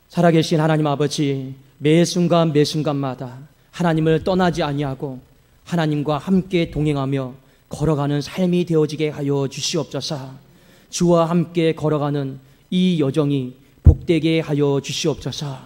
살아계신 하나님 아버지, 매 순간 매 순간마다 하나님을 떠나지 아니하고 하나님과 함께 동행하며 걸어가는 삶이 되어지게 하여 주시옵소서. 주와 함께 걸어가는 이 여정이 복되게 하여 주시옵소서.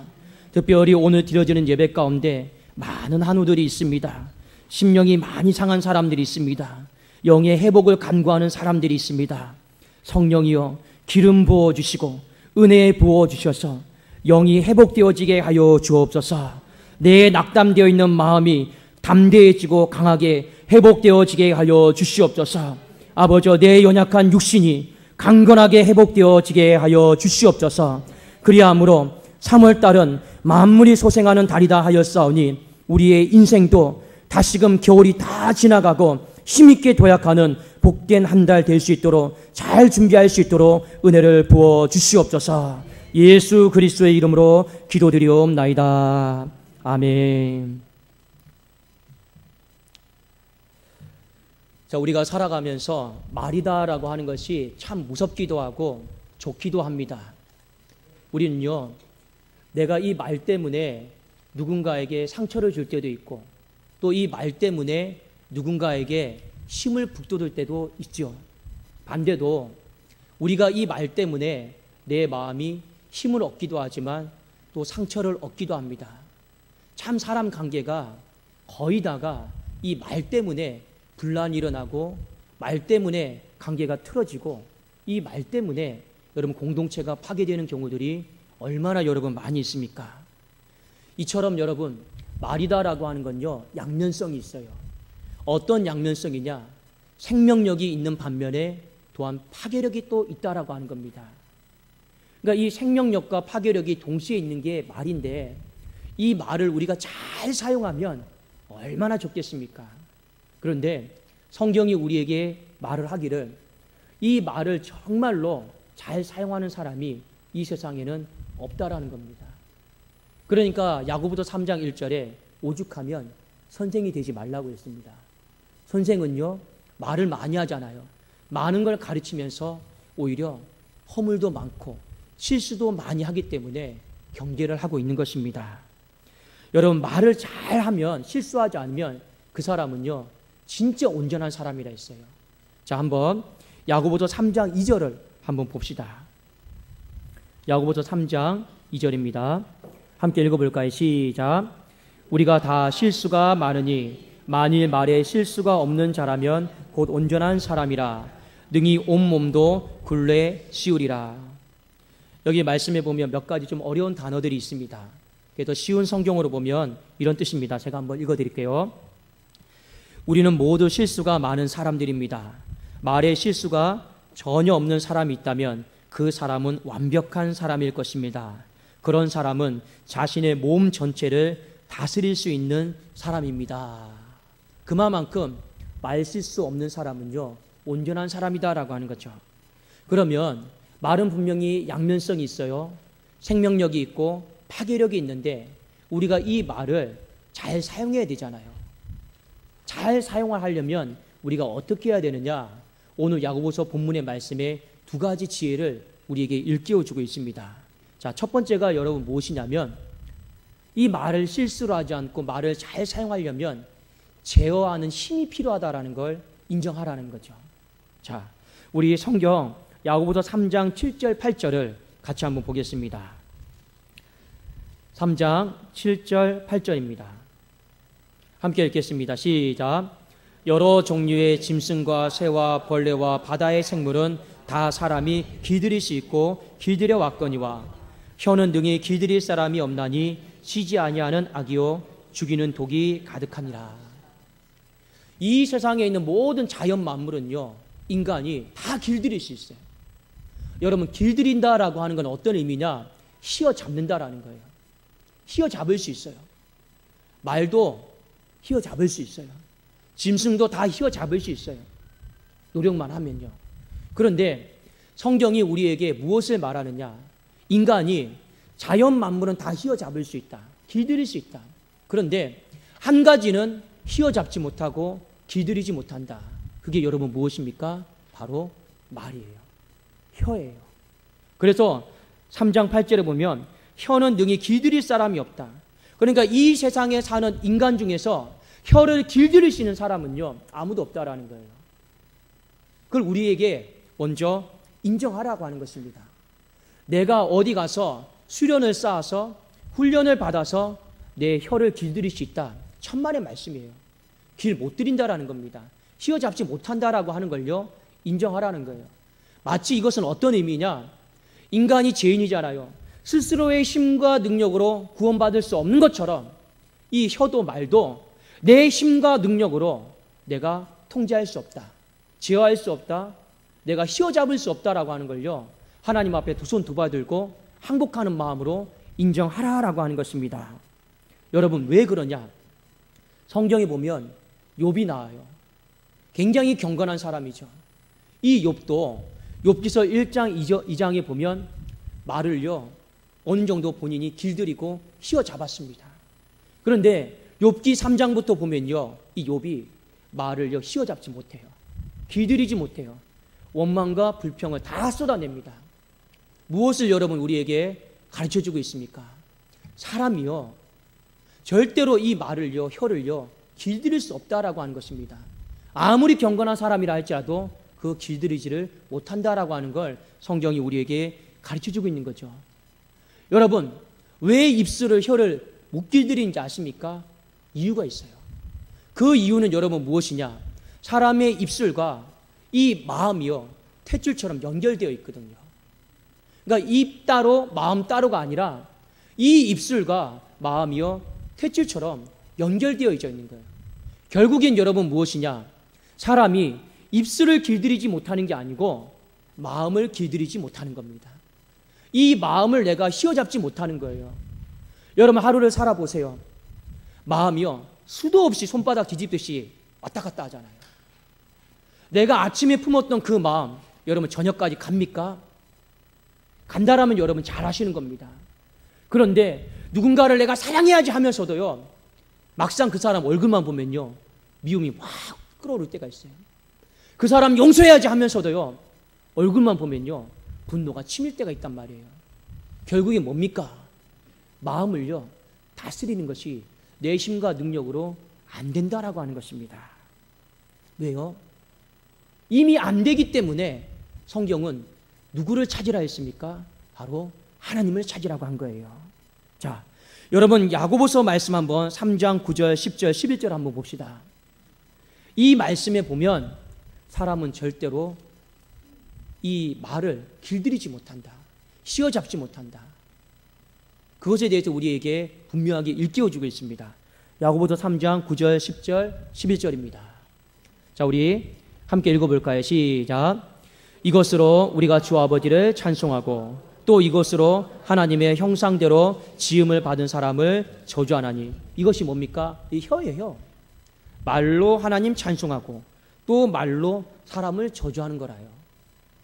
특별히 오늘 드려지는 예배 가운데 많은 한우들이 있습니다. 심령이 많이 상한 사람들이 있습니다. 영의 회복을 간구하는 사람들이 있습니다. 성령이여 기름 부어주시고 은혜 부어주셔서 영이 회복되어지게 하여 주옵소서. 내 낙담되어 있는 마음이 담대해지고 강하게 회복되어지게 하여 주시옵소서. 아버지, 내 연약한 육신이 강건하게 회복되어지게 하여 주시옵소서. 그리함으로 3월달은 만물이 소생하는 달이다 하였사오니 우리의 인생도 다시금 겨울이 다 지나가고 힘있게 도약하는 복된 한 달 될 수 있도록 잘 준비할 수 있도록 은혜를 부어 주시옵소서. 예수 그리스도의 이름으로 기도드리옵나이다. 아멘. 자, 우리가 살아가면서 말이다라고 하는 것이 참 무섭기도 하고 좋기도 합니다. 우리는요, 내가 이 말 때문에 누군가에게 상처를 줄 때도 있고 또 이 말 때문에 누군가에게 힘을 북돋을 때도 있죠. 반대로 우리가 이 말 때문에 내 마음이 힘을 얻기도 하지만 또 상처를 얻기도 합니다. 참 사람 관계가 거의 다가 이 말 때문에 분란이 일어나고 말 때문에 관계가 틀어지고 이 말 때문에 여러분 공동체가 파괴되는 경우들이 얼마나 여러분 많이 있습니까? 이처럼 여러분 말이다라고 하는 건요, 양면성이 있어요. 어떤 양면성이냐? 생명력이 있는 반면에 또한 파괴력이 또 있다라고 하는 겁니다. 그러니까 이 생명력과 파괴력이 동시에 있는 게 말인데 이 말을 우리가 잘 사용하면 얼마나 좋겠습니까? 그런데 성경이 우리에게 말을 하기를 이 말을 정말로 잘 사용하는 사람이 이 세상에는 없다라는 겁니다. 그러니까 야고보서 3장 1절에 오죽하면 선생이 되지 말라고 했습니다. 선생은요, 말을 많이 하잖아요. 많은 걸 가르치면서 오히려 허물도 많고 실수도 많이 하기 때문에 경계를 하고 있는 것입니다. 여러분, 말을 잘하면, 실수하지 않으면 그 사람은요 진짜 온전한 사람이라 했어요. 자, 한번 야고보서 3장 2절을 한번 봅시다. 야고보서 3장 2절입니다. 함께 읽어볼까요? 시작. 우리가 다 실수가 많으니 만일 말에 실수가 없는 자라면 곧 온전한 사람이라 능히 온몸도 굴레 씌우리라. 여기 말씀에 보면 몇 가지 좀 어려운 단어들이 있습니다. 그래서 쉬운 성경으로 보면 이런 뜻입니다. 제가 한번 읽어드릴게요. 우리는 모두 실수가 많은 사람들입니다. 말에 실수가 전혀 없는 사람이 있다면 그 사람은 완벽한 사람일 것입니다. 그런 사람은 자신의 몸 전체를 다스릴 수 있는 사람입니다. 그만큼 말 실수 없는 사람은요 온전한 사람이다라고 하는 거죠. 그러면 말은 분명히 양면성이 있어요. 생명력이 있고 파괴력이 있는데 우리가 이 말을 잘 사용해야 되잖아요. 잘 사용을 하려면 우리가 어떻게 해야 되느냐? 오늘 야고보서 본문의 말씀에 두 가지 지혜를 우리에게 일깨워주고 있습니다. 자, 첫 번째가 여러분 무엇이냐면 이 말을 실수로 하지 않고 말을 잘 사용하려면 제어하는 힘이 필요하다라는 걸 인정하라는 거죠. 자, 우리 성경 야고보서 3장 7절 8절을 같이 한번 보겠습니다. 3장 7절 8절입니다. 함께 읽겠습니다. 시작. 여러 종류의 짐승과 새와 벌레와 바다의 생물은 다 사람이 길들일 수 있고 길들여 왔거니와 혀는 능히 길들일 사람이 없나니 쉬지 아니하는 악이요 죽이는 독이 가득하니라. 이 세상에 있는 모든 자연 만물은요 인간이 다 길들일 수 있어요. 여러분, 길들인다라고 하는 건 어떤 의미냐? 휘어잡는다라는 거예요. 휘어잡을 수 있어요. 말도 휘어잡을 수 있어요. 짐승도 다 휘어잡을 수 있어요. 노력만 하면요. 그런데 성경이 우리에게 무엇을 말하느냐? 인간이 자연 만물은 다 휘어잡을 수 있다. 길들일 수 있다. 그런데 한 가지는 휘어잡지 못하고 길들이지 못한다. 그게 여러분 무엇입니까? 바로 말이에요. 혀예요. 그래서 3장 8절에 보면 혀는 능히 길들일 사람이 없다. 그러니까 이 세상에 사는 인간 중에서 혀를 길들일 수 있는 사람은요, 아무도 없다라는 거예요. 그걸 우리에게 먼저 인정하라고 하는 것입니다. 내가 어디 가서 수련을 쌓아서 훈련을 받아서 내 혀를 길들일 수 있다. 천만의 말씀이에요. 길 못 들인다라는 겁니다. 휘어잡지 못한다라고 하는 걸요, 인정하라는 거예요. 마치 이것은 어떤 의미냐? 인간이 죄인이잖아요. 스스로의 힘과 능력으로 구원받을 수 없는 것처럼 이 혀도 말도 내 힘과 능력으로 내가 통제할 수 없다. 제어할 수 없다. 내가 휘어잡을 수 없다라고 하는 걸요, 하나님 앞에 두 손 두 발 들고 항복하는 마음으로 인정하라라고 하는 것입니다. 여러분, 왜 그러냐? 성경에 보면 욥이 나와요. 굉장히 경건한 사람이죠. 이 욥도 욥기서 1장 2장에 보면 말을요, 어느 정도 본인이 길들이고 휘어잡았습니다. 그런데 욥기 3장부터 보면요, 이 욥이 말을요, 휘어잡지 못해요. 길들이지 못해요. 원망과 불평을 다 쏟아냅니다. 무엇을 여러분 우리에게 가르쳐주고 있습니까? 사람이요, 절대로 이 말을요, 혀를요, 길들일 수 없다라고 하는 것입니다. 아무리 경건한 사람이라 할지라도 그 길들이지를 못한다라고 하는 걸 성경이 우리에게 가르쳐주고 있는 거죠. 여러분, 왜 입술을, 혀를 못 길들이는지 아십니까? 이유가 있어요. 그 이유는 여러분 무엇이냐? 사람의 입술과 이 마음이요, 탯줄처럼 연결되어 있거든요. 그러니까 입 따로 마음 따로가 아니라 이 입술과 마음이요, 탯줄처럼 연결되어 있는 거예요. 결국엔 여러분 무엇이냐? 사람이 입술을 길들이지 못하는 게 아니고 마음을 길들이지 못하는 겁니다. 이 마음을 내가 휘어잡지 못하는 거예요. 여러분, 하루를 살아보세요. 마음이요, 수도 없이 손바닥 뒤집듯이 왔다 갔다 하잖아요. 내가 아침에 품었던 그 마음, 여러분 저녁까지 갑니까? 간다라면 여러분 잘 하시는 겁니다. 그런데 누군가를 내가 사랑해야지 하면서도요, 막상 그 사람 얼굴만 보면요, 미움이 확 끓어오를 때가 있어요. 그 사람 용서해야지 하면서도요, 얼굴만 보면요, 분노가 치밀 때가 있단 말이에요. 결국에 뭡니까? 마음을요, 다스리는 것이 내 힘과 능력으로 안 된다라고 하는 것입니다. 왜요? 이미 안 되기 때문에 성경은 누구를 찾으라 했습니까? 바로 하나님을 찾으라고 한 거예요. 자, 여러분 야고보서 말씀 한번 3장 9절, 10절, 11절 한번 봅시다. 이 말씀에 보면 사람은 절대로 이 말을 길들이지 못한다. 휘어잡지 못한다. 그것에 대해서 우리에게 분명하게 일깨워주고 있습니다. 야고보서 3장 9절, 10절, 11절입니다. 자, 우리 함께 읽어볼까요? 시작. 이것으로 우리가 주 아버지를 찬송하고 또 이것으로 하나님의 형상대로 지음을 받은 사람을 저주하나니. 이것이 뭡니까? 이 혀예요. 말로 하나님 찬송하고 또 말로 사람을 저주하는 거라요.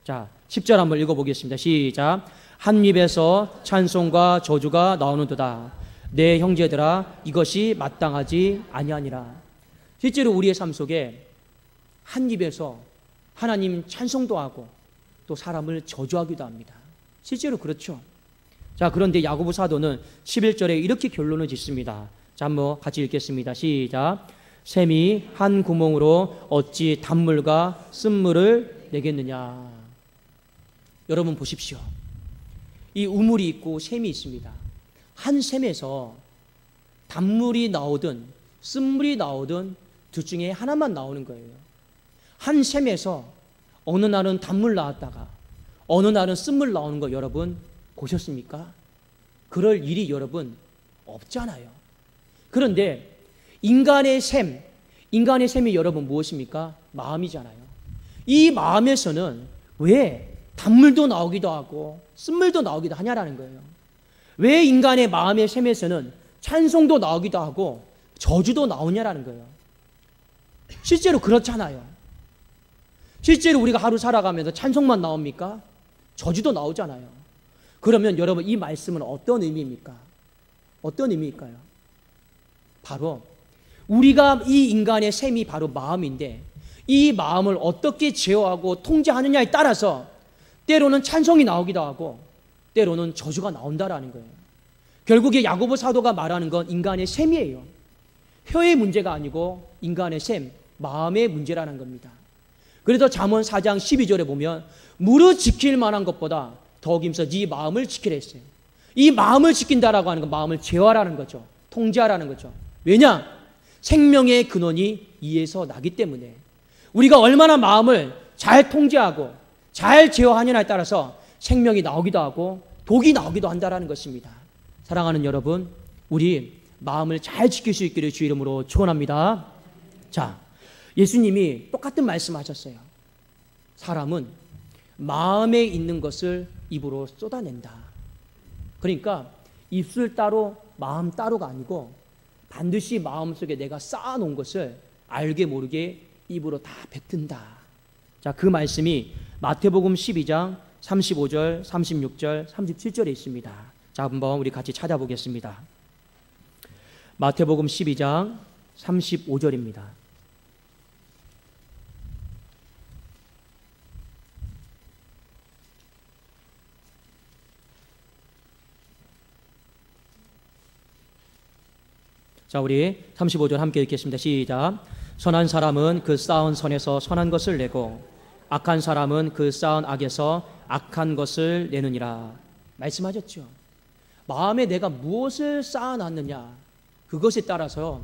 자, 10절 한번 읽어보겠습니다. 시작. 한 입에서 찬송과 저주가 나오는도다. 내 형제들아, 이것이 마땅하지 아니하니라. 실제로 우리의 삶 속에 한 입에서 하나님 찬송도 하고 또 사람을 저주하기도 합니다. 실제로 그렇죠. 자, 그런데 야고보 사도는 11절에 이렇게 결론을 짓습니다. 자, 한번 같이 읽겠습니다. 시작. 샘이 한 구멍으로 어찌 단물과 쓴물을 내겠느냐. 여러분 보십시오. 이 우물이 있고 샘이 있습니다. 한 샘에서 단물이 나오든 쓴물이 나오든 둘 중에 하나만 나오는 거예요. 한 샘에서 어느 날은 단물 나왔다가 어느 날은 쓴물 나오는 거 여러분 보셨습니까? 그럴 일이 여러분 없잖아요. 그런데 인간의 샘이 여러분 무엇입니까? 마음이잖아요. 이 마음에서는 왜 단물도 나오기도 하고 쓴물도 나오기도 하냐라는 거예요. 왜 인간의 마음의 샘에서는 찬송도 나오기도 하고 저주도 나오냐라는 거예요. 실제로 그렇잖아요. 실제로 우리가 하루 살아가면서 찬송만 나옵니까? 저주도 나오잖아요. 그러면 여러분 이 말씀은 어떤 의미입니까? 어떤 의미일까요? 바로 우리가 이 인간의 샘이 바로 마음인데 이 마음을 어떻게 제어하고 통제하느냐에 따라서 때로는 찬송이 나오기도 하고 때로는 저주가 나온다라는 거예요. 결국에 야고보 사도가 말하는 건 인간의 셈이에요. 혀의 문제가 아니고 인간의 셈, 마음의 문제라는 겁니다. 그래서 잠언 4장 12절에 보면 무릇 지킬 만한 것보다 더 힘써 네 마음을 지키라 했어요. 이 마음을 지킨다라고 하는 건 마음을 제어하라는 거죠. 통제하라는 거죠. 왜냐? 생명의 근원이 이에서 나기 때문에 우리가 얼마나 마음을 잘 통제하고 잘 제어하느냐에 따라서 생명이 나오기도 하고 독이 나오기도 한다는 것입니다. 사랑하는 여러분, 우리 마음을 잘 지킬 수 있기를 주 이름으로 축원합니다. 자, 예수님이 똑같은 말씀하셨어요. 사람은 마음에 있는 것을 입으로 쏟아낸다. 그러니까 입술 따로 마음 따로가 아니고 반드시 마음속에 내가 쌓아놓은 것을 알게 모르게 입으로 다 뱉는다. 자, 그 말씀이 마태복음 12장 35절, 36절, 37절에 있습니다. 자, 한번 우리 같이 찾아보겠습니다. 마태복음 12장 35절입니다. 자, 우리 35절 함께 읽겠습니다. 시작. 선한 사람은 그 쌓은 선에서 선한 것을 내고 악한 사람은 그 쌓은 악에서 악한 것을 내느니라. 말씀하셨죠. 마음에 내가 무엇을 쌓아놨느냐, 그것에 따라서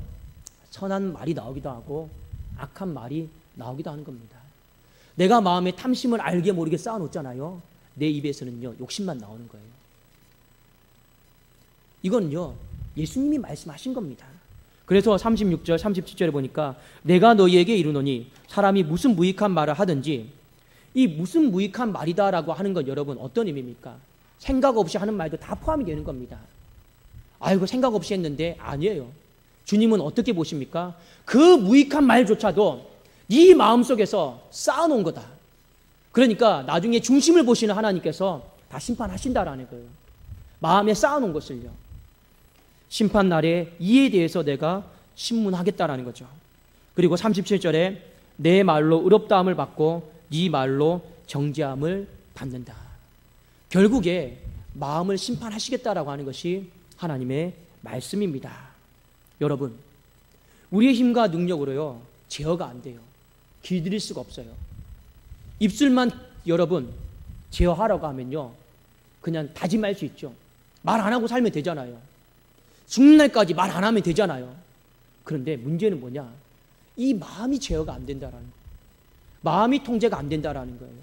선한 말이 나오기도 하고 악한 말이 나오기도 하는 겁니다. 내가 마음에 탐심을 알게 모르게 쌓아놓잖아요. 내 입에서는요 욕심만 나오는 거예요. 이건요 예수님이 말씀하신 겁니다. 그래서 36절 37절에 보니까 내가 너희에게 이르노니 사람이 무슨 무익한 말을 하든지, 이 무슨 무익한 말이다라고 하는 건 여러분 어떤 의미입니까? 생각 없이 하는 말도 다 포함이 되는 겁니다. 아이고 생각 없이 했는데, 아니에요. 주님은 어떻게 보십니까? 그 무익한 말조차도 네 마음속에서 쌓아놓은 거다. 그러니까 나중에 중심을 보시는 하나님께서 다 심판하신다라는 거예요. 마음에 쌓아놓은 것을요. 심판날에 이에 대해서 내가 신문하겠다라는 거죠. 그리고 37절에 내 말로 의롭다함을 받고 네 말로 정죄함을 받는다. 결국에 마음을 심판하시겠다라고 하는 것이 하나님의 말씀입니다. 여러분, 우리의 힘과 능력으로요 제어가 안 돼요. 길들일 수가 없어요. 입술만 여러분 제어하라고 하면요 그냥 다짐할 수 있죠. 말 안 하고 살면 되잖아요. 죽는 날까지 말 안 하면 되잖아요. 그런데 문제는 뭐냐? 이 마음이 제어가 안 된다라는 거예요. 마음이 통제가 안 된다라는 거예요.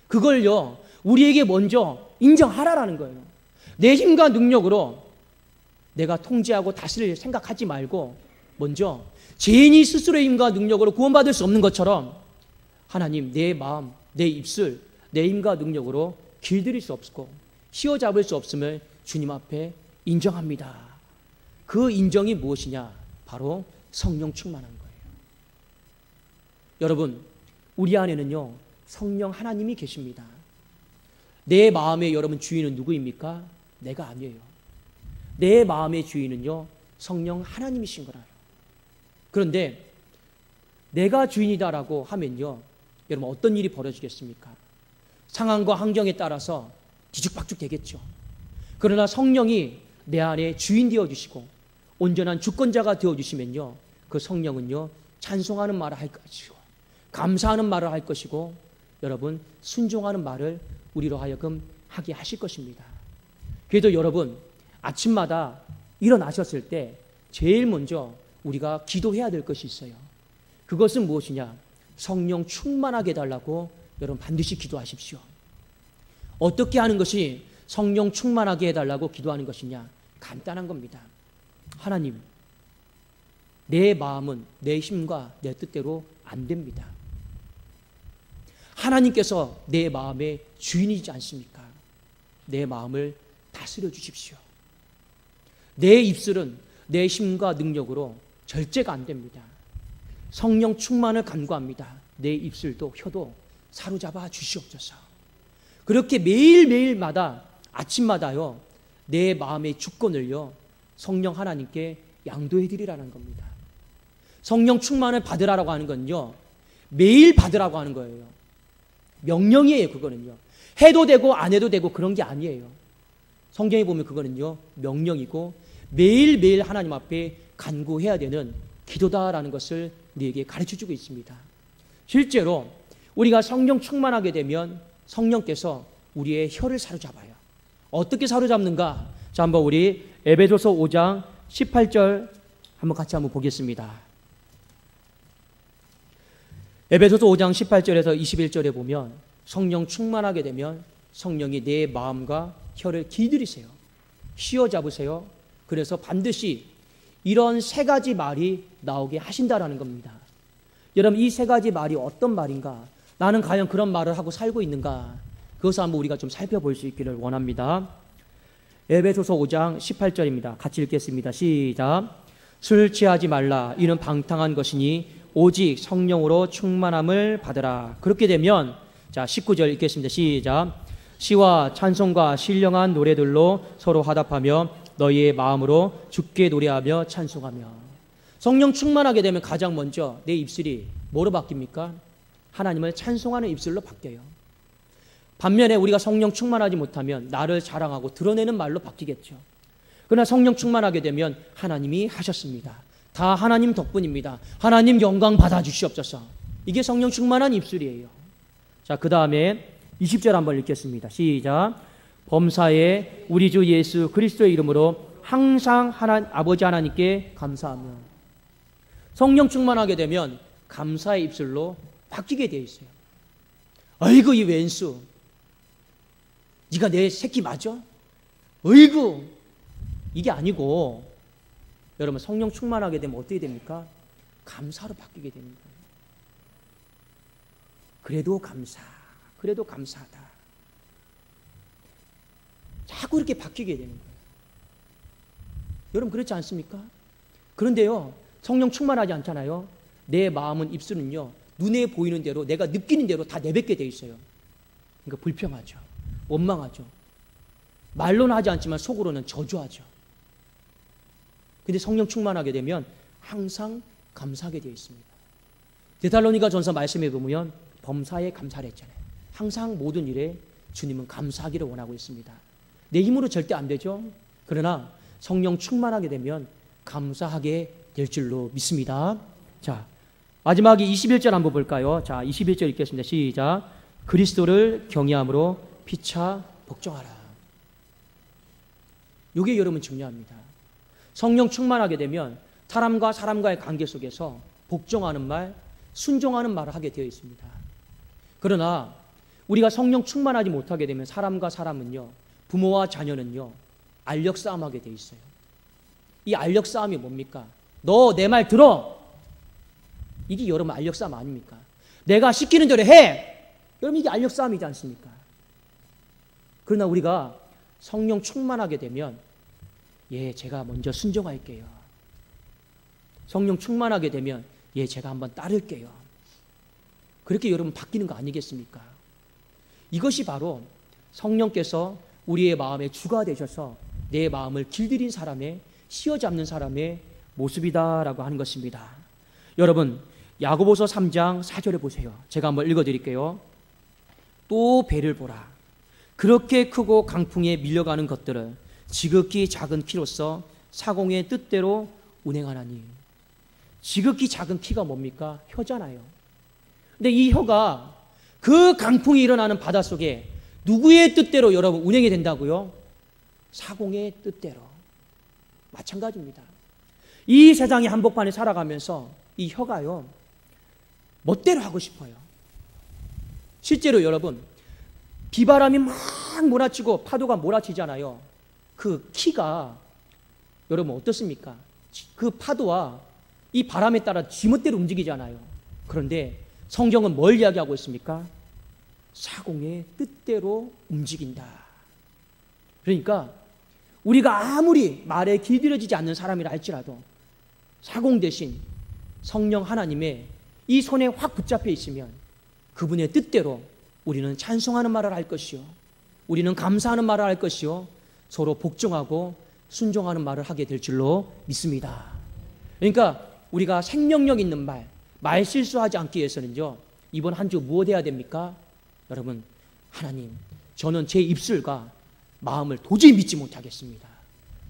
그걸요 우리에게 먼저 인정하라라는 거예요. 내 힘과 능력으로 내가 통제하고 다스릴 생각하지 말고 먼저 죄인이 스스로의 힘과 능력으로 구원받을 수 없는 것처럼 하나님, 내 마음, 내 입술, 내 힘과 능력으로 길들일 수 없고 휘어잡을 수 없음을 주님 앞에 인정합니다. 그 인정이 무엇이냐? 바로 성령 충만한 거예요. 여러분, 우리 안에는요 성령 하나님이 계십니다. 내 마음의 여러분 주인은 누구입니까? 내가 아니에요. 내 마음의 주인은요 성령 하나님이신 거라요. 그런데 내가 주인이다라고 하면요 여러분 어떤 일이 벌어지겠습니까? 상황과 환경에 따라서 뒤죽박죽 되겠죠. 그러나 성령이 내 안에 주인 되어주시고 온전한 주권자가 되어주시면요 그 성령은요 찬송하는 말을 할 것이고 감사하는 말을 할 것이고 여러분 순종하는 말을 우리로 하여금 하게 하실 것입니다. 그래도 여러분 아침마다 일어나셨을 때 제일 먼저 우리가 기도해야 될 것이 있어요. 그것은 무엇이냐? 성령 충만하게 해달라고 여러분 반드시 기도하십시오. 어떻게 하는 것이 성령 충만하게 해달라고 기도하는 것이냐? 간단한 겁니다. 하나님, 내 마음은 내 힘과 내 뜻대로 안 됩니다. 하나님께서 내 마음의 주인이지 않습니까? 내 마음을 다스려 주십시오. 내 입술은 내 힘과 능력으로 절제가 안 됩니다. 성령 충만을 간구합니다. 내 입술도 혀도 사로잡아 주시옵소서. 그렇게 매일매일마다 아침마다요 내 마음의 주권을요 성령 하나님께 양도해 드리라는 겁니다. 성령 충만을 받으라고 하는 건요 매일 받으라고 하는 거예요. 명령이에요. 그거는요 해도 되고 안 해도 되고 그런 게 아니에요. 성경에 보면 그거는요, 명령이고 매일매일 하나님 앞에 간구해야 되는 기도다라는 것을 우리에게 가르쳐주고 있습니다. 실제로 우리가 성령 충만하게 되면 성령께서 우리의 혀를 사로잡아요. 어떻게 사로잡는가? 자, 한번 우리 에베소서 5장 18절 한번 같이 한번 보겠습니다. 에베소서 5장 18절에서 21절에 보면 성령 충만하게 되면 성령이 내 마음과 혀를 길들이세요. 휘어잡으세요. 그래서 반드시 이런 세 가지 말이 나오게 하신다라는 겁니다. 여러분, 이 세 가지 말이 어떤 말인가? 나는 과연 그런 말을 하고 살고 있는가? 그것을 한번 우리가 좀 살펴볼 수 있기를 원합니다. 에베소서 5장 18절입니다. 같이 읽겠습니다. 시작. 술 취하지 말라. 이는 방탕한 것이니 오직 성령으로 충만함을 받으라. 그렇게 되면 자 19절 읽겠습니다. 시작. 시와 찬송과 신령한 노래들로 서로 화답하며 너희의 마음으로 주께 노래하며 찬송하며. 성령 충만하게 되면 가장 먼저 내 입술이 뭐로 바뀝니까? 하나님을 찬송하는 입술로 바뀌어요. 반면에 우리가 성령 충만하지 못하면 나를 자랑하고 드러내는 말로 바뀌겠죠. 그러나 성령 충만하게 되면 하나님이 하셨습니다. 다 하나님 덕분입니다. 하나님 영광 받아주시옵소서. 이게 성령 충만한 입술이에요. 자, 그 다음에 20절 한번 읽겠습니다. 시작. 범사에 우리 주 예수 그리스도의 이름으로 항상 아버지 하나님께 감사하며. 성령 충만하게 되면 감사의 입술로 바뀌게 되어 있어요. 어이구 이 왼수, 네가 내 새끼 맞아? 어이구, 이게 아니고 여러분 성령 충만하게 되면 어떻게 됩니까? 감사로 바뀌게 되는 거예요. 그래도 감사, 그래도 감사하다. 자꾸 이렇게 바뀌게 되는 거예요. 여러분 그렇지 않습니까? 그런데요, 성령 충만하지 않잖아요. 내 마음은, 입술은요, 눈에 보이는 대로, 내가 느끼는 대로 다 내뱉게 돼 있어요. 그러니까 불평하죠. 원망하죠. 말로는 하지 않지만 속으로는 저주하죠. 근데 성령 충만하게 되면 항상 감사하게 되어 있습니다. 데살로니가 전서 말씀에 보면 범사에 감사를 했잖아요. 항상 모든 일에 주님은 감사하기를 원하고 있습니다. 내 힘으로 절대 안 되죠. 그러나 성령 충만하게 되면 감사하게 될 줄로 믿습니다. 자, 마지막에 21절 한번 볼까요? 자, 21절 읽겠습니다. 시작. 그리스도를 경외함으로 피차 복종하라. 이게 여러분 중요합니다. 성령 충만하게 되면 사람과 사람과의 관계 속에서 복종하는 말, 순종하는 말을 하게 되어 있습니다. 그러나 우리가 성령 충만하지 못하게 되면 사람과 사람은요, 부모와 자녀는요, 알력 싸움하게 돼 있어요. 이 알력 싸움이 뭡니까? 너 내 말 들어. 이게 여러분 알력 싸움 아닙니까? 내가 시키는 대로 해. 여러분 이게 알력 싸움이지 않습니까? 그러나 우리가 성령 충만하게 되면 예, 제가 먼저 순종할게요. 성령 충만하게 되면 예, 제가 한번 따를게요. 그렇게 여러분 바뀌는 거 아니겠습니까? 이것이 바로 성령께서 우리의 마음의 주가 되셔서 내 마음을 길들인 사람의, 휘어잡는 사람의 모습이다라고 하는 것입니다. 여러분 야고보서 3장 4절에 보세요. 제가 한번 읽어드릴게요. 또 배를 보라. 그렇게 크고 강풍에 밀려가는 것들을 지극히 작은 키로서 사공의 뜻대로 운행하나니. 지극히 작은 키가 뭡니까? 혀잖아요. 근데 이 혀가 그 강풍이 일어나는 바닷속에 누구의 뜻대로 여러분 운행이 된다고요? 사공의 뜻대로. 마찬가지입니다. 이 세상의 한복판에 살아가면서 이 혀가요, 멋대로 하고 싶어요. 실제로 여러분, 비바람이 막 몰아치고 파도가 몰아치잖아요. 그 키가 여러분 어떻습니까? 그 파도와 이 바람에 따라 지멋대로 움직이잖아요. 그런데 성경은 뭘 이야기하고 있습니까? 사공의 뜻대로 움직인다. 그러니까 우리가 아무리 말에 길들여지지 않는 사람이라 할지라도 사공 대신 성령 하나님의 이 손에 확 붙잡혀 있으면 그분의 뜻대로 우리는 찬송하는 말을 할 것이요, 우리는 감사하는 말을 할 것이요, 서로 복종하고 순종하는 말을 하게 될 줄로 믿습니다. 그러니까 우리가 생명력 있는 말 실수하지 않기 위해서는요, 이번 한 주 무엇 해야 됩니까? 여러분, 하나님, 저는 제 입술과 마음을 도저히 믿지 못하겠습니다.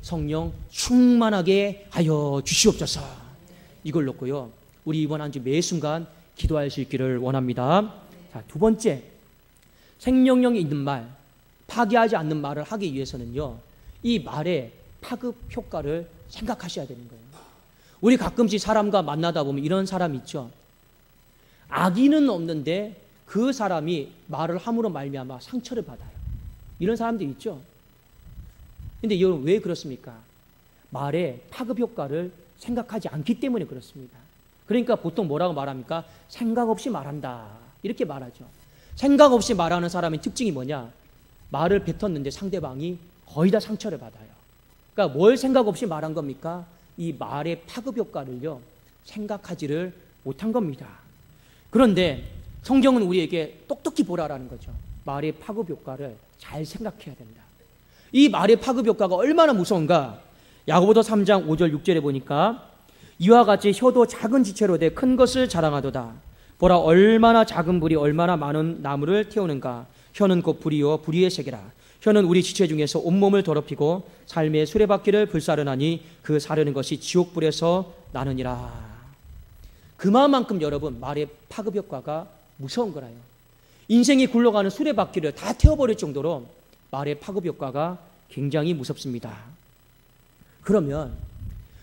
성령 충만하게 하여 주시옵소서. 이걸 놓고요, 우리 이번 한 주 매 순간 기도할 수 있기를 원합니다. 자, 두 번째, 생명력이 있는 말, 파괴하지 않는 말을 하기 위해서는요, 이 말의 파급 효과를 생각하셔야 되는 거예요. 우리 가끔씩 사람과 만나다 보면 이런 사람 있죠. 악의는 없는데 그 사람이 말을 함으로 말미암아 상처를 받아요. 이런 사람들 있죠. 근데 여러분, 왜 그렇습니까? 말의 파급 효과를 생각하지 않기 때문에 그렇습니다. 그러니까 보통 뭐라고 말합니까? 생각 없이 말한다, 이렇게 말하죠. 생각 없이 말하는 사람의 특징이 뭐냐? 말을 뱉었는데 상대방이 거의 다 상처를 받아요. 그러니까 뭘 생각 없이 말한 겁니까? 이 말의 파급 효과를요, 생각하지를 못한 겁니다. 그런데 성경은 우리에게 똑똑히 보라라는 거죠. 말의 파급 효과를 잘 생각해야 된다. 이 말의 파급 효과가 얼마나 무서운가? 야고보서 3장 5절 6절에 보니까 이와 같이 혀도 작은 지체로 돼 큰 것을 자랑하도다. 보라, 얼마나 작은 불이 얼마나 많은 나무를 태우는가. 혀는 곧 불이요 불의의 세계라. 혀는 우리 지체 중에서 온몸을 더럽히고 삶의 수레바퀴를 불사르나니 그 사르는 것이 지옥불에서 나느니라. 그만큼 여러분, 말의 파급 효과가 무서운 거라요. 인생이 굴러가는 수레바퀴를 다 태워버릴 정도로 말의 파급 효과가 굉장히 무섭습니다. 그러면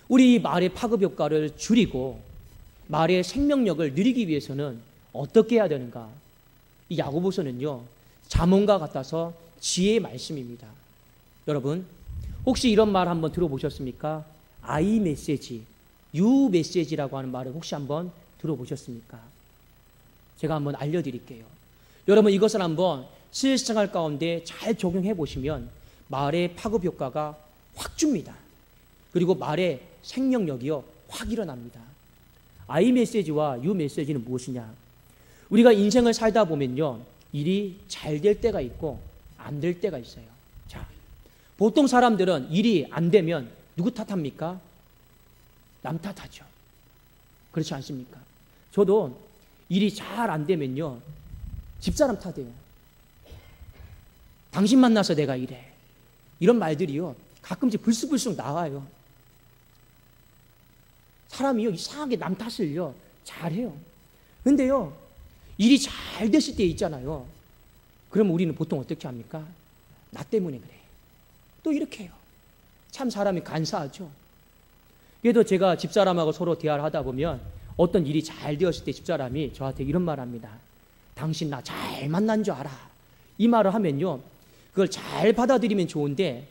우리 이 말의 파급 효과를 줄이고 말의 생명력을 누리기 위해서는 어떻게 해야 되는가? 이 야고보서는요, 잠언과 같아서 지혜의 말씀입니다. 여러분, 혹시 이런 말 한번 들어보셨습니까? I 메시지, you 메시지라고 하는 말을 혹시 한번 들어보셨습니까? 제가 한번 알려드릴게요. 여러분, 이것을 한번 실생활 가운데 잘 적용해 보시면 말의 파급 효과가 확 줍니다. 그리고 말의 생명력이요, 확 일어납니다. I 메시지와 you 메시지는 무엇이냐? 우리가 인생을 살다 보면요, 일이 잘 될 때가 있고 안 될 때가 있어요. 자, 보통 사람들은 일이 안 되면 누구 탓합니까? 남 탓하죠. 그렇지 않습니까? 저도 일이 잘 안 되면요, 집사람 탓해요. 당신 만나서 내가 이래. 이런 말들이요, 가끔씩 불쑥불쑥 나와요. 사람이요, 이상하게 남 탓을요 잘해요. 근데요, 일이 잘 됐을 때 있잖아요. 그럼 우리는 보통 어떻게 합니까? 나 때문에 그래. 또 이렇게 해요. 참 사람이 간사하죠. 그래도 제가 집사람하고 서로 대화를 하다 보면 어떤 일이 잘 되었을 때 집사람이 저한테 이런 말 합니다. 당신 나 잘 만난 줄 알아. 이 말을 하면요, 그걸 잘 받아들이면 좋은데,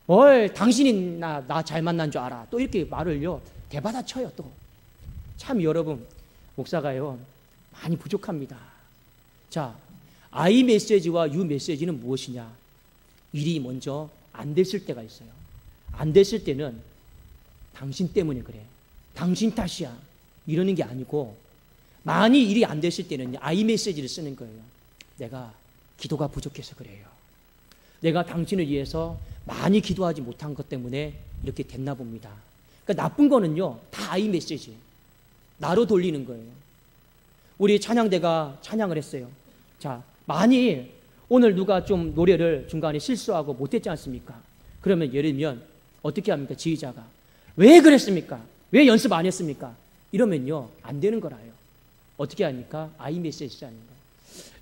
뭘 당신이 나 잘 만난 줄 알아. 또 이렇게 말을요 대받아쳐요. 또 참 여러분, 목사가요 많이 부족합니다. 자, I 메시지와 you 메시지는 무엇이냐? 일이 먼저 안 됐을 때가 있어요. 안 됐을 때는 당신 때문에 그래, 당신 탓이야, 이러는 게 아니고, 많이 일이 안 됐을 때는 I 메시지를 쓰는 거예요. 내가 기도가 부족해서 그래요. 내가 당신을 위해서 많이 기도하지 못한 것 때문에 이렇게 됐나 봅니다. 그러니까 나쁜 거는요 다 I 메시지, 나로 돌리는 거예요. 우리 찬양대가 찬양을 했어요. 자, 만일 오늘 누가 좀 노래를 중간에 실수하고 못했지 않습니까? 그러면 예를 들면 어떻게 합니까? 지휘자가 왜 그랬습니까? 왜 연습 안 했습니까? 이러면요 안 되는 거라요. 어떻게 합니까? I 메시지 하는 거예요.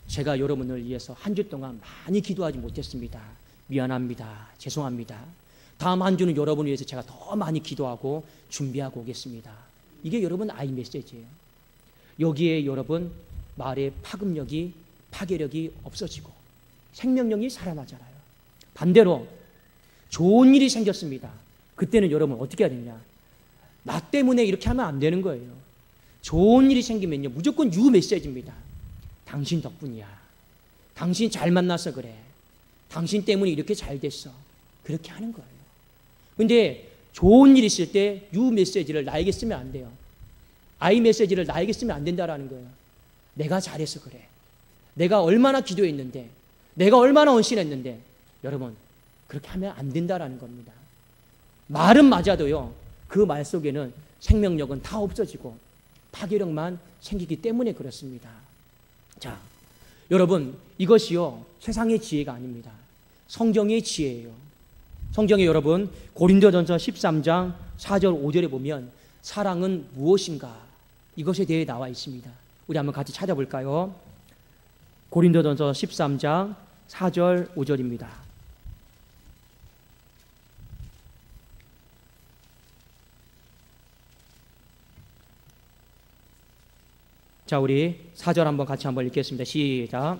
제가 여러분을 위해서 한 주 동안 많이 기도하지 못했습니다. 미안합니다. 죄송합니다. 다음 한 주는 여러분을 위해서 제가 더 많이 기도하고 준비하고 오겠습니다. 이게 여러분 I 메시지예요. 여기에 여러분 말의 파급력이, 파괴력이 없어지고 생명력이 살아나잖아요. 반대로 좋은 일이 생겼습니다. 그때는 여러분 어떻게 해야 되냐? 나 때문에 이렇게 하면 안 되는 거예요. 좋은 일이 생기면요 무조건 you 메시지입니다. 당신 덕분이야. 당신 잘 만나서 그래. 당신 때문에 이렇게 잘 됐어. 그렇게 하는 거예요. 근데 좋은 일 있을 때 you 메시지를 나에게 쓰면 안 돼요. I 메시지를 나에게 쓰면 안 된다라는 거예요. 내가 잘해서 그래. 내가 얼마나 기도했는데, 내가 얼마나 헌신했는데. 여러분, 그렇게 하면 안 된다라는 겁니다. 말은 맞아도요 그 말 속에는 생명력은 다 없어지고 파괴력만 생기기 때문에 그렇습니다. 자, 여러분, 이것이요 세상의 지혜가 아닙니다. 성경의 지혜예요. 성경에 여러분 고린도전서 13장 4절 5절에 보면 사랑은 무엇인가 이것에 대해 나와 있습니다. 우리 한번 같이 찾아볼까요? 고린도전서 13장 4절 5절입니다. 자, 우리 4절 한번 같이 한번 읽겠습니다. 시작.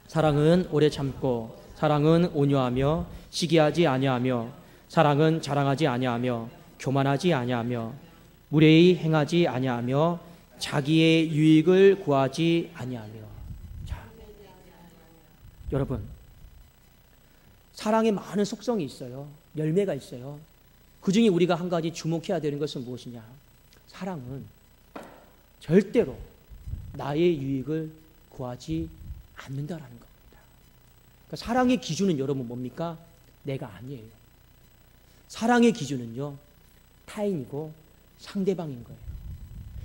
사랑은 오래 참고 사랑은 온유하며 시기하지 아니하며 사랑은 자랑하지 아니하며 교만하지 아니하며 무례히 행하지 아니하며 자기의 유익을 구하지 아니하며. 자, 여러분, 사랑에 많은 속성이 있어요. 열매가 있어요. 그 중에 우리가 한 가지 주목해야 되는 것은 무엇이냐? 사랑은 절대로 나의 유익을 구하지 않는다라는 겁니다. 그러니까 사랑의 기준은 여러분 뭡니까? 내가 아니에요. 사랑의 기준은요, 타인이고 상대방인 거예요.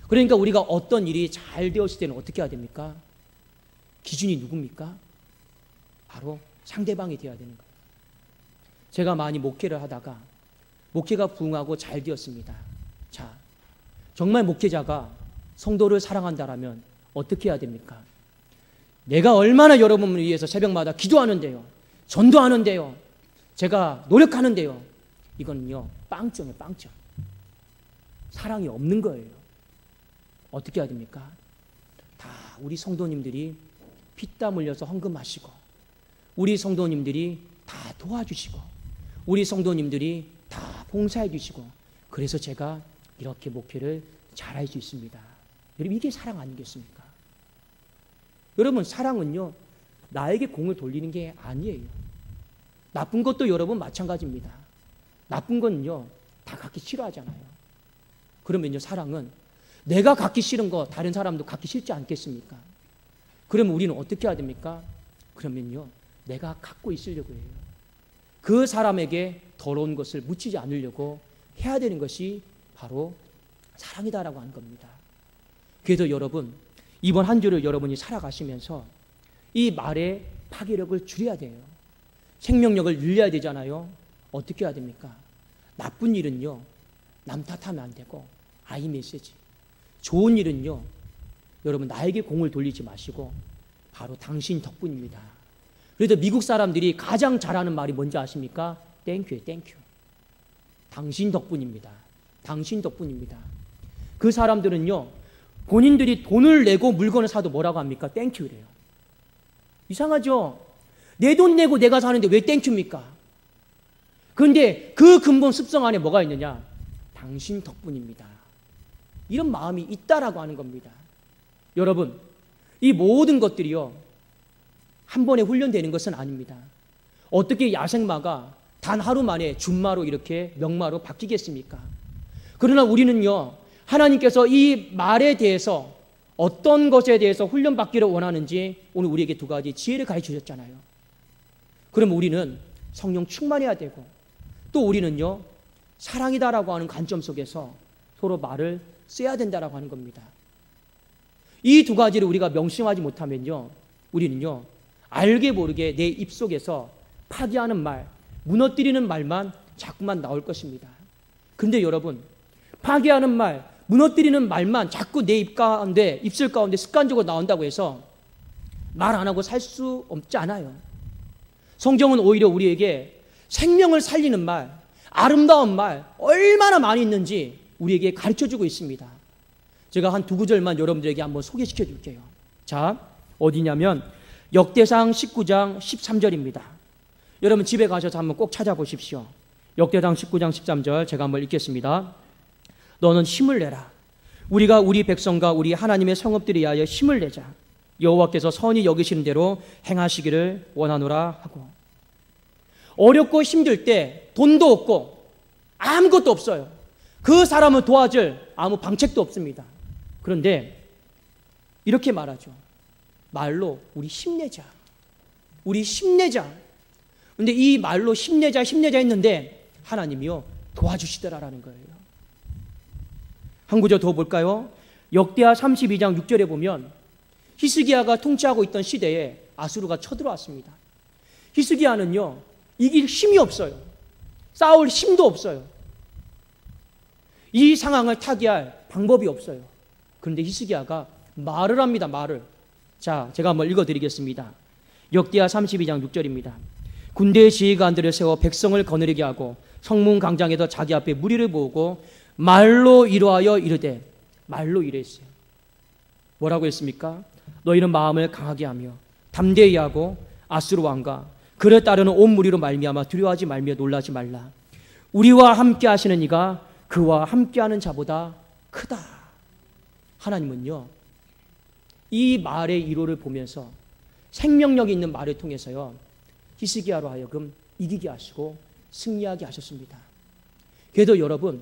그러니까 우리가 어떤 일이 잘 되었을 때는 어떻게 해야 됩니까? 기준이 누굽니까? 바로 상대방이 되어야 되는 거예요. 제가 많이 목회를 하다가 목회가 부흥하고 잘 되었습니다. 자, 정말 목회자가 성도를 사랑한다라면 어떻게 해야 됩니까? 내가 얼마나 여러분을 위해서 새벽마다 기도하는데요, 전도하는데요, 제가 노력하는데요, 이거는요 빵점이에요. 빵점. 사랑이 없는 거예요. 어떻게 해야 됩니까? 다 우리 성도님들이 피땀 흘려서 헌금하시고, 우리 성도님들이 다 도와주시고, 우리 성도님들이 다 봉사해 주시고, 그래서 제가 이렇게 목회를 잘할 수 있습니다. 여러분, 이게 사랑 아니겠습니까? 여러분, 사랑은요 나에게 공을 돌리는 게 아니에요. 나쁜 것도 여러분 마찬가지입니다. 나쁜 건요 다 갖기 싫어하잖아요. 그러면요 사랑은 내가 갖기 싫은 거 다른 사람도 갖기 싫지 않겠습니까? 그러면 우리는 어떻게 해야 됩니까? 그러면요 내가 갖고 있으려고 해요. 그 사람에게 더러운 것을 묻히지 않으려고 해야 되는 것이 바로 사랑이다라고 하는 겁니다. 그래서 여러분, 이번 한 주를 여러분이 살아가시면서 이 말의 파괴력을 줄여야 돼요. 생명력을 늘려야 되잖아요. 어떻게 해야 됩니까? 나쁜 일은요 남 탓하면 안 되고 아이 메시지, 좋은 일은요 여러분 나에게 공을 돌리지 마시고 바로 당신 덕분입니다. 그래도 미국 사람들이 가장 잘하는 말이 뭔지 아십니까? 땡큐예요. 땡큐. 당신 덕분입니다. 당신 덕분입니다. 그 사람들은요 본인들이 돈을 내고 물건을 사도 뭐라고 합니까? 땡큐래요. 이상하죠? 내 돈 내고 내가 사는데 왜 땡큐입니까? 그런데 그 근본 습성 안에 뭐가 있느냐? 당신 덕분입니다. 이런 마음이 있다라고 하는 겁니다. 여러분, 이 모든 것들이요 한 번에 훈련되는 것은 아닙니다. 어떻게 야생마가 단 하루 만에 준마로 이렇게 명마로 바뀌겠습니까? 그러나 우리는요 하나님께서 이 말에 대해서 어떤 것에 대해서 훈련받기를 원하는지 오늘 우리에게 두 가지 지혜를 가르쳐 주셨잖아요. 그럼 우리는 성령 충만해야 되고, 또 우리는요 사랑이다라고 하는 관점 속에서 서로 말을 써야 된다라고 하는 겁니다. 이 두 가지를 우리가 명심하지 못하면요 우리는요 알게 모르게 내 입속에서 파괴하는 말, 무너뜨리는 말만 자꾸만 나올 것입니다. 근데 여러분, 파괴하는 말, 무너뜨리는 말만 자꾸 내 입술 가운데 습관적으로 나온다고 해서 말 안 하고 살 수 없지 않아요. 성경은 오히려 우리에게 생명을 살리는 말, 아름다운 말 얼마나 많이 있는지 우리에게 가르쳐주고 있습니다. 제가 한 두 구절만 여러분들에게 한번 소개시켜 줄게요. 자, 어디냐면 역대상 19장 13절입니다. 여러분 집에 가셔서 한번 꼭 찾아보십시오. 역대상 19장 13절 제가 한번 읽겠습니다. 너는 힘을 내라. 우리가 우리 백성과 우리 하나님의 성읍들에 위하여 힘을 내자. 여호와께서 선히 여기시는 대로 행하시기를 원하노라 하고. 어렵고 힘들 때 돈도 없고 아무것도 없어요. 그 사람을 도와줄 아무 방책도 없습니다. 그런데 이렇게 말하죠. 말로 우리 힘내자. 우리 힘내자. 그런데 이 말로 힘내자 했는데 하나님이요 도와주시더라라는 거예요. 한 구절 더 볼까요? 역대하 32장 6절에 보면 히스기야가 통치하고 있던 시대에 아수르가 쳐들어왔습니다. 히스기야는요 이길 힘이 없어요. 싸울 힘도 없어요. 이 상황을 타개할 방법이 없어요. 그런데 히스기야가 말을 합니다. 말을. 자, 제가 한번 읽어드리겠습니다. 역대하 32장 6절입니다. 군대의 지휘관들을 세워 백성을 거느리게 하고 성문 광장에서 자기 앞에 무리를 모으고 말로 이루하여 이르되, 말로 이랬어요. 뭐라고 했습니까? 너희는 마음을 강하게 하며 담대히 하고 아수르 왕과 그를 따르는 온 무리로 말미암아 두려워하지 말며 놀라지 말라. 우리와 함께 하시는 이가 그와 함께하는 자보다 크다. 하나님은요, 이 말의 이로를 보면서 생명력이 있는 말을 통해서요, 히스기야로 하여금 이기게 하시고 승리하게 하셨습니다. 그래도 여러분,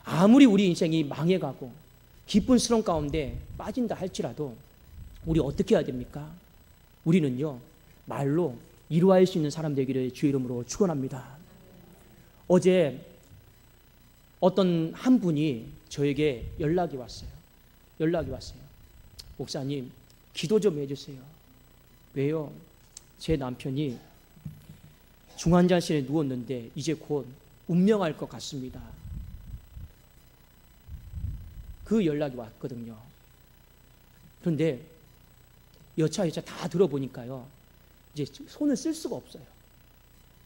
아무리 우리 인생이 망해가고 기쁜 수렁 가운데 빠진다 할지라도 우리 어떻게 해야 됩니까? 우리는요, 말로 이루어할 수 있는 사람 되기를 주의 이름으로 축원합니다. 어제 어떤 한 분이 저에게 연락이 왔어요. 목사님, 기도 좀 해주세요. 왜요? 제 남편이 중환자실에 누웠는데 이제 곧 운명할 것 같습니다. 그 연락이 왔거든요. 그런데 여차여차 다 들어보니까요, 이제 손을 쓸 수가 없어요.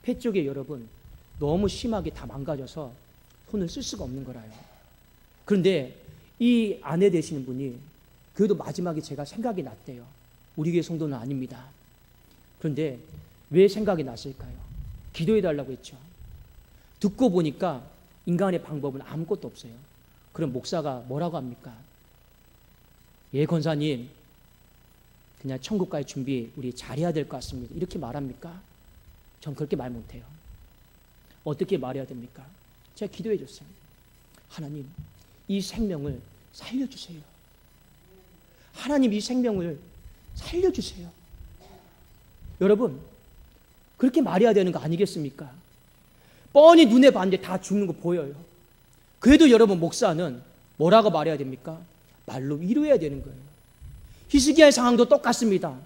폐 쪽에 여러분 너무 심하게 다 망가져서 손을 쓸 수가 없는 거라요. 그런데 이 아내 되시는 분이 그래도 마지막에 제가 생각이 났대요. 우리 교회 성도는 아닙니다. 그런데 왜 생각이 났을까요? 기도해달라고 했죠. 듣고 보니까 인간의 방법은 아무것도 없어요. 그럼 목사가 뭐라고 합니까? 예, 권사님, 그냥 천국 갈 준비 우리 잘해야 될 것 같습니다. 이렇게 말합니까? 전 그렇게 말 못해요. 어떻게 말해야 됩니까? 제가 기도해 줬어요. 하나님, 이 생명을 살려주세요. 하나님, 이 생명을 살려주세요. 여러분, 그렇게 말해야 되는 거 아니겠습니까? 뻔히 눈에 봤는데 다 죽는 거 보여요. 그래도 여러분, 목사는 뭐라고 말해야 됩니까? 말로 위로해야 되는 거예요. 히스기야의 상황도 똑같습니다.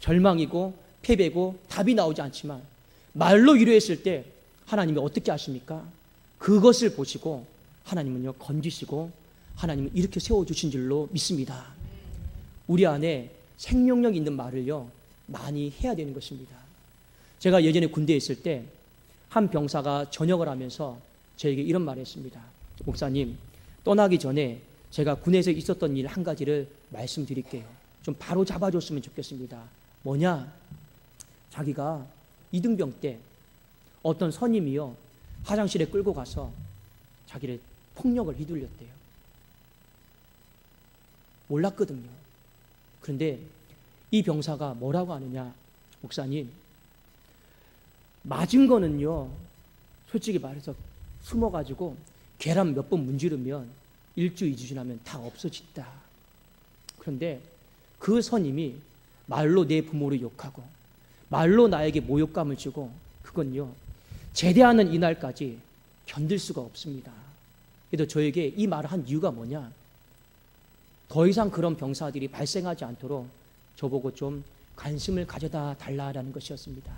절망이고 패배고 답이 나오지 않지만 말로 위로했을 때 하나님이 어떻게 하십니까? 그것을 보시고 하나님은요, 건지시고 하나님은 이렇게 세워주신 줄로 믿습니다. 우리 안에 생명력 있는 말을요, 많이 해야 되는 것입니다. 제가 예전에 군대에 있을 때 한 병사가 전역을 하면서 저에게 이런 말을 했습니다. 목사님, 떠나기 전에 제가 군에서 있었던 일 한 가지를 말씀드릴게요. 좀 바로 잡아줬으면 좋겠습니다. 뭐냐? 자기가 이등병 때 어떤 선임이요, 화장실에 끌고 가서 자기를 폭력을 휘둘렸대요. 몰랐거든요. 그런데 이 병사가 뭐라고 하느냐? 목사님, 맞은 거는요, 솔직히 말해서 숨어가지고 계란 몇 번 문지르면 1주, 2주 지나면 다 없어진다. 그런데 그 선임이 말로 내 부모를 욕하고 말로 나에게 모욕감을 주고, 그건요, 제대하는 이날까지 견딜 수가 없습니다. 그래서 저에게 이 말을 한 이유가 뭐냐? 더 이상 그런 병사들이 발생하지 않도록 저보고 좀 관심을 가져다 달라라는 것이었습니다.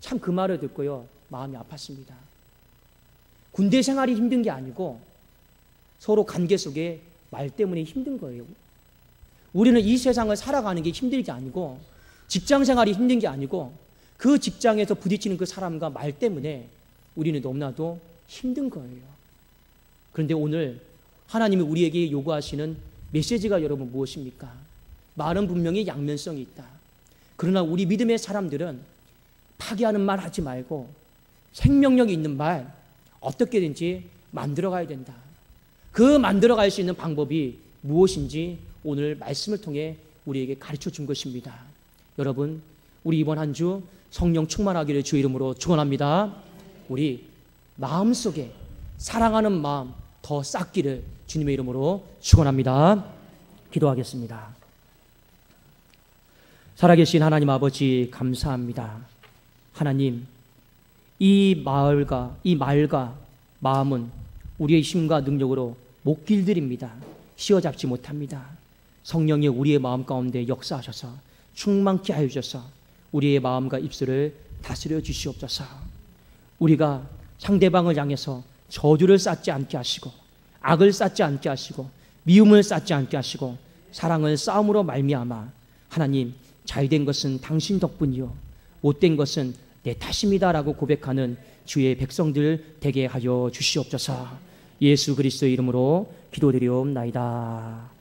참 그 말을 듣고요, 마음이 아팠습니다. 군대 생활이 힘든 게 아니고 서로 관계 속에 말 때문에 힘든 거예요. 우리는 이 세상을 살아가는 게 힘든 게 아니고, 직장 생활이 힘든 게 아니고, 그 직장에서 부딪히는 그 사람과 말 때문에 우리는 너무나도 힘든 거예요. 그런데 오늘 하나님이 우리에게 요구하시는 메시지가 여러분 무엇입니까? 말은 분명히 양면성이 있다. 그러나 우리 믿음의 사람들은 파괴하는 말 하지 말고 생명력이 있는 말 어떻게든지 만들어가야 된다. 그 만들어갈 수 있는 방법이 무엇인지 오늘 말씀을 통해 우리에게 가르쳐 준 것입니다. 여러분, 우리 이번 한 주 성령 충만하기를 주 이름으로 축원합니다. 우리 마음속에 사랑하는 마음 더 쌓기를 주님의 이름으로 축원합니다. 기도하겠습니다. 살아계신 하나님 아버지, 감사합니다. 하나님, 이 말과 마음은 우리의 힘과 능력으로 못 길들입니다. 휘어잡지 못합니다. 성령이 우리의 마음 가운데 역사하셔서 충만케 하여 주셔서 우리의 마음과 입술을 다스려 주시옵소서. 우리가 상대방을 향해서 저주를 쌓지 않게 하시고 악을 쌓지 않게 하시고 미움을 쌓지 않게 하시고 사랑을 쌓음으로 말미암아 하나님, 잘된 것은 당신 덕분이요 못된 것은 내 탓입니다라고 고백하는 주의 백성들 되게 하여 주시옵소서. 예수 그리스도의 이름으로 기도드리옵나이다.